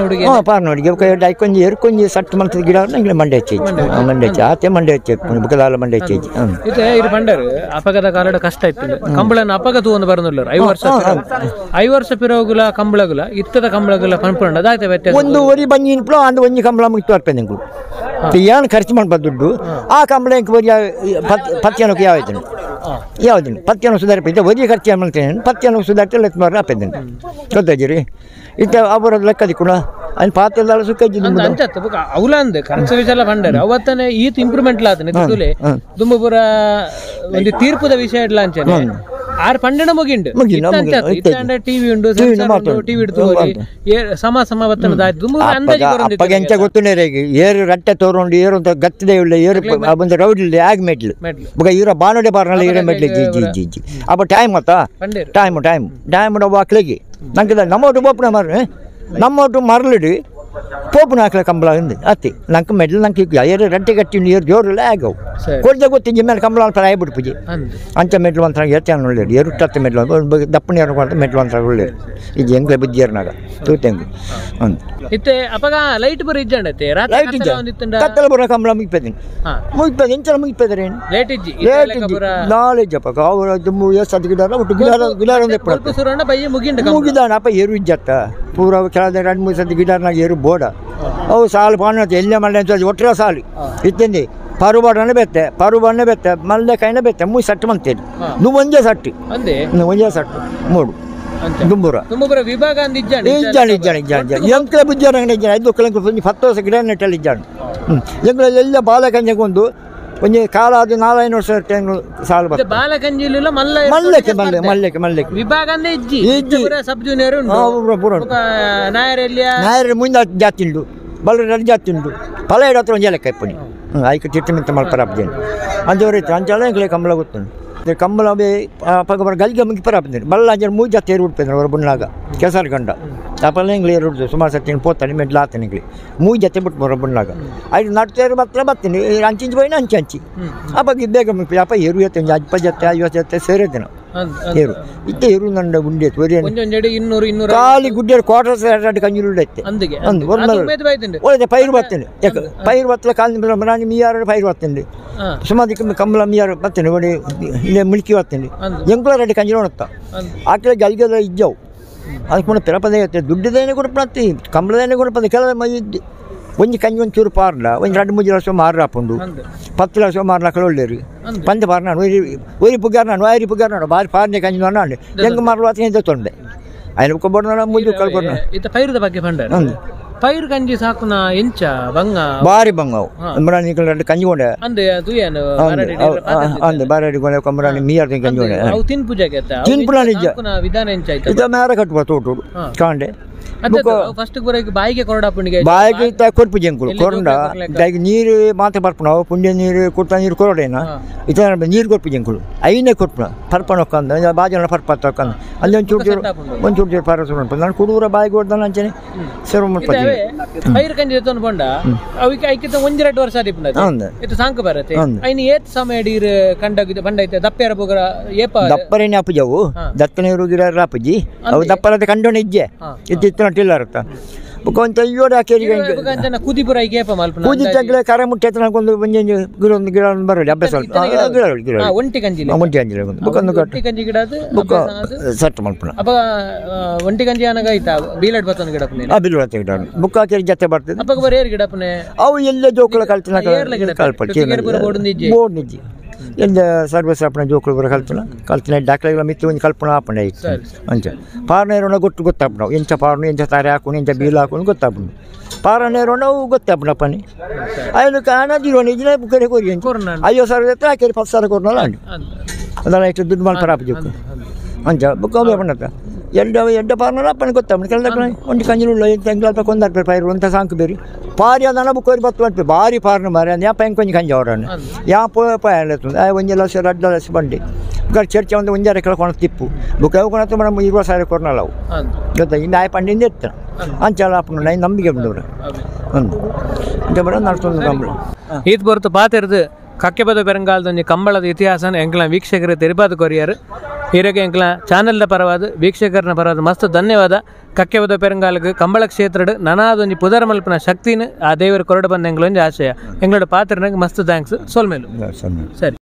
ಹುಡುಗಿ ಐಕೊಂಜಿ ಎರ್ಕೊಂಜಿ ಸಟ್ಟು ಮಲ್ತದ ಗಿಡ ನಂಗೆ ಮಂಡೆ ಹೆಚ್ಚೇಜಿ ಮಂಡೆ ಹೆಚ್ಚಿ ಆತೆ ಮಂಡೆ ಹೆಚ್ಚೇಜಿ ಬುಕ್ಕದಾಲ ಮಂಡೆ ಹೆಚ್ಚೇಜಿ ಅಪಘಾತ ಕಾಲದ ಕಷ್ಟ ಇತ್ತು ಕಂಬಳನ ಅಪಘಾತ ಒಂದು ಬರೋದಿಲ್ಲ 5 ವರ್ಷ ಪಿರೋಗುಲ ಕಂಬಳಗುಲ ಇತ್ತದ ಕಂಬಳಗುಲ ಪನ್ಪುಂಡ ಅದಾಯ್ತ ವ್ಯತ್ಯಾಸ ಒಂದು ಒರಿ ಬಂಜಿ ಇನ್ಪು ಅಂದು ಒಂಜಿ ಕಂಬಳ ಮುಗಿತು ಅರ್ಪೆ ನಿಂಗಳು ಏನು ಖರ್ಚು ಮಾಡ್ಬೋದು ದುಡ್ಡು ಆ ಕಂಬಳ ಬರೀ 10 ಜನಕ್ಕೆ ಯಾವ್ದು 10 ಜನ ಸುಧಾರಿಸಿದ್ದೆ ಒರಿ ಖರ್ಚು ಮಾಡ್ತೇನೆ 10 ಜನ ಸುಧಾರಿಸಿ ಲೆಕ್ಕ ಮಾರ ಹಾಪಿದ್ದೇನೆ ಗೊತ್ತಾಯ್ತು ಇತ್ತ ಅವರ ಲೆಕ್ಕದಿ ಕೂಡ ಅಲ್ಲಿ ಪಾತ್ರದಲ್ಲ ಸುಖ ಅವಲಂದ್ ಖರ್ಚು ವಿಷಯ ಬಂಡಾರೆ ಅವತ್ತನೇ ಈತ್ ಇಂಪ್ರೂವ್ಮೆಂಟ್ ಲಾತನೆ ತುಂಬುಪುರ ಒಂದು ತೀರ್ಪುದ ವಿಷಯ ಇಡ್ಲ ಅಂಚನೆ ಆರು ಪಂಡನ ಮುಗಿಂಡು ಟಿವಿ ಉಂಡು ಟಿವಿ ಇಡ್ತು ಸಮ ಅಪ್ಪಗೆ ಎಂಚ ಗೊತ್ತುಂಡೆ ಏರು ರಟ್ಟೆ ತೋರುಂಡು ಏರು ಅಂತ ಗತ್ತದೆ ಉಳ್ಳ ಏರು ಬಂದ ರೌಡಿ ಆಗಿ ಮೆಟ್ಲು ಬುಗ ಇರೋ ಬಾನೋಡೆ ಬಾರ್ನಲ್ಲ ಏರೇ ಮೆಟ್ಲು ಜಿ ಜಿ ಅಪ್ಪ ಟೈಮ್ ಮತ್ತ ಟೈಮ್ ವಾಕ್ಲಿಗೆ ನಂಗೆ ನಮ್ಮೊಟ್ಟು ಬೋಪನ ಮಾರು ನಮ್ಮೊಟ್ಟು ಮರಳಿಡಿ ಪೋಪುನ ಹಾಕ್ಲ ಕಂಬಳ ఉంది ಅತ್ತಿ ನಂಗೆ ಮೆಡ್ಲು ನಂಗೆ ಏರು ರಟ್ಟೆ ಕಟ್ಟಿ ಏರು ಜೋರಿಲ್ಲ ಆಗವು ಕೊಡ್ದೆ ಗೊತ್ತಿದ್ದ ಮೇಲೆ ಕಂಬಳ ಅಂತ ಆಗ್ಬಿಟ್ಟು ಪೂಜೆ ಅಂಚ ಮೆಡ್ಲು ಅಂತ ಎತ್ತೆ ಒಳ್ಳೆಯದು ಎರಡು ಟತ್ತು ಮೆಡ್ಲು ದಪ್ಪನ ಅಂತ ಮೆಡ್ಲು ಅಂತ ಒಳ್ಳೆಯದು ಈಗ ಹೆಂಗ್ಲೆ ಬುಜ್ಜಿಯರ್ನಾಗ ತೂತೆಂಗು ಇತ್ತೆ ಅಪಗ ಲೈಟ್ ಬರ ಇಜ್ಜಂಡತೆ ಲೈಟ್ ಇಜ್ಜ ಕತ್ತಲ ಬರೋ ಕಂಬಳ ಮುಗಿಪೇದಿನಿ ಎಂಚಲ ಮುಗಿಪೇದ್ರೆ ಲೇಟ್ ಇಜ್ಜಿ ನಾಲೆಜ್ ಅಪ್ಪ ಅವರು ದುಮ್ಮು ಎಸ್ಸತ್ತು ಗಿಡ ಒಟ್ಟು ಮುಗಿದಾನ ಅಪ್ಪ ಏರು ಇಜ್ಜತ್ತ ಪೂರ ಕೆಳದ 2-3 ಸತಿ ಗಿಡನಾಗ ಏರು ಬೋಡ ಅವು ಸಾಲು ಪಾನ ಎಲ್ಲೇ ಮಲ್ಲೆ ಅಂತ ಒಟ್ಟರೆ ಸಾಲು ಇತ್ತಂದು ಪರುಬಾಡನೆ ಬೆತ್ತೆ ಮಲ್ಲೆ ಕೈನ ಬೆತ್ತೆ 3 ಸಟ್ಟು ಮಂತೇನೆ ನೀವು ಒಂದೇ ಸಟ್ಟು ಒಂದೇ ಸಟ್ಟು 3 ದುಂಬುರ ವಿಭಾಗ ಎಂಕ್ಲೆ ಬುಜ್ಜಾರಂಗಡಿ ಇದ್ದಾನೆ 5 ಕಿಲೋಮೀಟರ್ 10 ವರ್ಷ ಗಿಡ ನೆಟ್ಟಲ್ಲಿ ಇದ್ದಾನೆ ಎಂಕ್ಲೆಲ್ಲ ಬಾಲಕಂಜಗೊಂದು ಒಂಜಿ ಕಾಲ ಅದು 4-5 ವರ್ಷ ಸಾಲು ಬರ್ತದೆ ಬಾಲಕಂಜಿಲ್ಲ ಮಲ್ಲೆಕ್ಕೆ ವಿಭಾಗ ಸಬ್ ಜೂನಿಯರ್ ನಾಯರ ಮುಂದೆ ಜಾತಿ ಉಂಟು ಬಲ್ಲ ಜಾತಿ ಉಂಟು ಫಲ ಇಡತ್ರ ಒಂದು ಲೆಕ್ಕ ಇಪ್ಪನಿ ಆಯ್ಕೆ ಚಿಟ್ಟಮಿಂತ ಮಲ್ಪರಾಪ್ದೇನೆ ಅಂಜವರೈತೆ ಅಂಚಲ ಎಂಕ್ಲೆ ಕಂಬಳ ಗೊತ್ತುಂಟು ಕಂಬಳ ಪಕ್ಕ ಗಲ್ಗೆ ಮುಗಿ ಪರಾಪ್ದೇನೆ ಬಲ್ಲ ಅಂಜರು 3 ಜಾತಿ ಏರು ಉಡ್ಪೇನೆ ಅವರ ಬುಣ್ಣಾಗ ಕೆಸರು ಗಂಡ ಅಪ್ಪಲ್ಲ ಎಂಗ್ಲಿ ಏರು ಉಡ್ತು ಸುಮಾರು ಸತ್ತೀನಿ ಪೋತಾನೆ ಮೆಡ್ಲು ಆತನ ಎಂಗ್ಲಿ 3 ಜೊತೆ ಬಿಟ್ಟು ಬರೋ ಬುಣ್ಣಾಗ ಐದು ನಡ್ತೇರು ಬರ್ತೀನಿ ಅಂಚಿಂಚು ಬೈನ ಅಂಚಿ ಅಪ್ಪ ಬೇಗ ಮುಗಿ ಅಪ್ಪ ಏರು ಎತ್ತೆ 20 ಜೊತೆ 50 ಜೊತೆ ಸೇರಿದ್ದೆ ನಾವು ಏರು ಇತ್ತೆ ಏರು ನಂಡ ಉಂಡೆ ಖಾಲಿ ಗುಡ್ಡೆ ಕ್ವಾರ್ಟರ್ಸ್ 2 ಕಂಜಿ ಉಳ್ಳೈತೆ ಒಳ್ಳೆ ಪೈರು ಬರ್ತೇನೆ ಯಾಕೆ ಪೈರು ಬತ್ತಲ ಕಾಲ ರಾಣಿ ಮೀಯಾರ ಪೈರು ಬರ್ತೇನೆ ಸುಮಾರು ಕಂಬಳ ಮೀಯಾರ ಬರ್ತೇನೆ ಒಳ್ಳೆ ಇಲ್ಲೇ ಮುಳುಕಿ ಬರ್ತೇನೆ ಎಂಕ್ಲ 2 ಕಂಜಿ ನೋಡುತ್ತಾ ಆಕಡೆ ಗಲ್ಗೆಲ್ಲ ಇಜ್ಜವು ಅದಕ್ಕೆ ಮುನ್ನ ಪೆರಪದೇ ಇರುತ್ತೆ ದುಡ್ಡದೇನೆ ಕೊಡಪಿ ಕಂಬಳದೇನೆ ಕೊಡಪದ ಕೆಲವು ಮೈ ಒಂಜಿ ಕಂಜಿ ಒಂಚೂರು ಪಾರ್ಲ ಒಂದು 2-3 ಲಕ್ಷ ಮಾರಾಪುಂಡು 10 ಲಕ್ಷ ಮಾರ್ಲಾಕಲು ಒಳ್ಳೆಯರು ಪಂಚ ಪಾರ್ ನಾನು ಒಯ್ರಿ ಪುಗ್ಗಾರ ನಾನು ವೈರಿ ಪುಗ್ಗಾರ ನಾನು ಬಾರಿ ಪಾರ್ನೆ ಕಂಜಿ ನಾನು ಹೆಂಗೆ ಮಾರ್ಲಾತ ತೊಂಡೆ ఆయన ఒక బొడన ముందు కలుపుకున్నా ఇత పైరుద ಬಗ್ಗೆ ಬಂಡಾರ ಪೈರು ಕಂಜಿ ಸಾಕುನ ಎಂಚ ಬಂಗ ಬಾರಿ ಬಂಗಾವು ಮರಾನಿ ಕಡೆ ಕಂಜಿ ಕೊಂಡೆ ಅಂದೆ ತುಯನು ಅಂದೆ ಬಾರಡಿ ಕೊಂಡೆ ಕಮರಾನಿ ಮಿಯರ್ ಕಂಜಿ ಕೊಂಡೆ ಅವು ತಿನ್ ಪೂಜೆಗೆ ಅತ್ತ ತಿನ್ ಪೂಜೆ ನಿಜ ಸಾಕುನ ವಿಧಾನ ಎಂಚ ಆಯ್ತು ಇದ ಮೇರ ಕಟ್ಟುವ ತೋಟು ಕಾಂಡೆ ಫಸ್ಟ್ ಬರೋಕೆ ಬಾಯಿಗೆ ಕೊರಡಪ್ಪನಿಗೆ ಬಾಯಿಗೆ ಕೊರ್ಪು ಜಂಕುಲು ಕೊರಂಡ ಈಗ ನೀರು ಮಾತೆ ಬರ್ಪಣವು ಪುಣ್ಯ ನೀರು ಕೊಟ್ಟ ನೀರು ಕೊರಡೇನ ಇತ ನೀರು ಕೊರ್ಪು ಜಂಕುಲು ಐನೇ ಕೊರ್ಪಣ ಪರ್ಪಣ ಹೊಕ್ಕಂದ ಬಾಜನ ಪರ್ಪತ್ತ ಹೊಕ್ಕಂದ ಅಲ್ಲಿ ಒಂದು ಚೂರು ಪರಸು ನಾನು ಕುಡೂರ ಬಾಯಿಗೆ ಹೊಡ್ದಾನ ಅಂಚನೆ ಸರ್ವ ಮಾಡ್ಪತ್ತಿ ಪೈರು ಕಂಜಿ ಎತ್ತೊಂದು ಬಂಡ ಅವಿಕೆ ಐಕಿತ 1-2 ವರ್ಷ ಆದಿಪ್ಪನ ಇದು ಸಾಂಕ ಬರತ್ತೆ ಐನಿ ಏತ್ ಸಮಯ ಡೀರ್ ಕಂಡಾಗಿದೆ ಬಂಡೈತೆ ದಪ್ಪೆರ ಬೋಗರ ಏಪ ದಪ್ಪರೇನೆ ಅಪ್ಪಜವು ದತ್ತನೇರು ಗಿಡ ಅಪ್ಪಜಿ ಅವು ದಪ್ಪರದ ಕಂಡೋಣ ಇಜ್ಜೆ ಇತ್ತಿತ್ತು ಟಿಲ್ಲರ್ ಬುಕ್ಕೊಂತ ಅಯ್ಯೋಡ ಹಾಕೇರಿಗೆ ಕುದಿಪುರ ಕೇಪ ಮಲ್ಪನ ಪೂಜೆ ತಗ್ಲೆ ಕರ ಮುಟ್ಟಿ ಹತ್ರ ಒಂದು ಒಂದು ಗಿಡ ಬರಲಿ ಅಭ್ಯಾಸ ಒಂಟಿ ಕಂಜಿ ಒಂಟಿ ಅಂಜಿಲ್ಲ ಬುಕ್ಕೊಂದು ಒಂಟಿ ಕಂಜಿ ಗಿಡ ಅದು ಬುಕ್ಕ ಸಟ್ ಮಲ್ಪನ ಅಪ್ಪ ಒಂಟಿ ಕಂಜಿ ಅನಗ ಐತಾ ಬೀಲಡ್ ಬತ್ತನ ಗಿಡಪನೆ ಬಿಲ್ವ ಗಿಡ ಬುಕ್ಕ ಹಾಕಿ ಜೊತೆ ಬರ್ತದೆ ಅಪ್ಪಗ ಬರ ಏರ್ ಗಿಡಪನೆ ಅವು ಎಲ್ಲೇ ಜೋಕುಳ ಕಲ್ತಿನ ಕಲ್ಪಟ್ಟಿ ಬೋರ್ಡ್ ನಿಜ್ಜಿ ಎಲ್ಲ ಸರ್ವಿಸ್ ಆಪಣ ಜೋಕುಳು ಬರ ಕಲ್ತಿನ ಡಾಕ್ಟರ್ಗಳ ಮಿತ್ತು ಒಂದು ಕಲ್ಪನಾ ಆಪಣೆ ಇತ್ತು ಅಂಚ ಪಾರನೇರೋಣ ಗೊತ್ತಾಪಣ ಎಂಚ ಪಾರನು ಎಂಚ ತಾರೆ ಹಾಕೊಂಡು ಎಂಚ ಬೀಲ್ ಹಾಕೊಂಡು ಗೊತ್ತಾಪಣ ಪಾರನೇರೋಣ ಗೊತ್ತಾಪಣ ಪನಿ ಅಯ್ಯೋ ಕಾಣದಿರೋ ನಿಜನೇ ಬುಕ್ಕರೆ ಕೊರಿ ಅಯ್ಯೋ ಸರ್ ಹತ್ರ ಹಾಕಿ 10 ಸಾವಿರ ಕೊಡ್ನಲ್ಲ ಅದನ್ನ ಎಷ್ಟು ದುಡ್ಡು ಮಾಡ್ತಾರೆ ಆಪ ಜೋಕು ಅಂಚ ಬುಕ್ಕ ಪಣತ್ತ ಎಡ್ಡ ಪಾರ್ನಲ್ಲ ಅಪ್ಪನ ಗೊತ್ತಾಪಣ ಕೆಳದ ಒಂದು ಕಂಜಿಲು ತೆಂಗ್ಲ ಕೊಂದಾರ್ಪೆ ಪೈರು ಅಂತ ಸಾಂಕು ಬೇರಿ ಪಾರಿ ಅದನ್ನ ಬುಕ್ಕೋರಿ ಬತ್ತು ಅಂತೆ ಭಾರಿ ಪಾರ್ನ ಮಾರಿ ಅದು ಯಾ ಪೈನ್ ಕೊಂಚ ಕಂಜ ಅವರನ್ನು ಯಾ ಪಾಯಲತ್ತು ಒಂಜೆ ಲಕ್ಷ 2 ಲಕ್ಷ ಬಂಡಿ ಬುಕ್ಕ ಚರ್ಚೆ ಒಂದು ಒಂಜಾರೆ ಕೆಳಕೊಂಡು ತಿಪ್ಪು ಬುಕ್ಕ ಹೋಗೋಣ ಮೇಡಮ್ 20 ಸಾವಿರ ಕೊಡ್ನಲ್ಲ ಅವು ಗೊತ್ತಾ ಇನ್ನು ಆಯ್ ಪಂಡಿಂದ ಎತ್ತ ಅಂಚಲ್ಲ ಅಪ್ಪನ ನೈ ನಂಬಿಕೆ ಬಂದವ್ರೆ ಒಂದು ಅಂತ ಬರ ನಡ್ಸೊಂದು ಕಂಬಳ ಈತ್ ಬರ್ತು ಪಾತಿರ್ದು ಕಕ್ಕೆಬದ ಪೆರಂಗಾಲದೊಂದು ಕಂಬಳದ ಇತಿಹಾಸನ ಎಂಕ್ಲ ವೀಕ್ಷಕರು ತೆರಿಪಾದ ಕೊರಿಯರು ಹೀರಗೆ ಎಂಕ್ಲ ಚಾನಲ್ದ ಪರವಾದ ವೀಕ್ಷಕರನ ಪರವಾದ ಮಸ್ತ್ ಧನ್ಯವಾದ ಕಕ್ಕೆಬದ ಪೆರಂಗಾಲಕ್ಕೆ ಕಂಬಳ ಕ್ಷೇತ್ರಡ್ ನನಾದೊಂದು ಪುದರ ಮಲ್ಪನ ಶಕ್ತಿನ ಆ ದೇವರ ಕೊರಡು ಬಂದ ಎಂಗ್ಲೊಂದು ಆಶಯ ಎಂಗ್ಲೋಡ ಪಾತ್ರನಾಗ ಮಸ್ತ್ ಥ್ಯಾಂಕ್ಸ್ ಸೋಲ್ಮೇಲು ಸರಿ.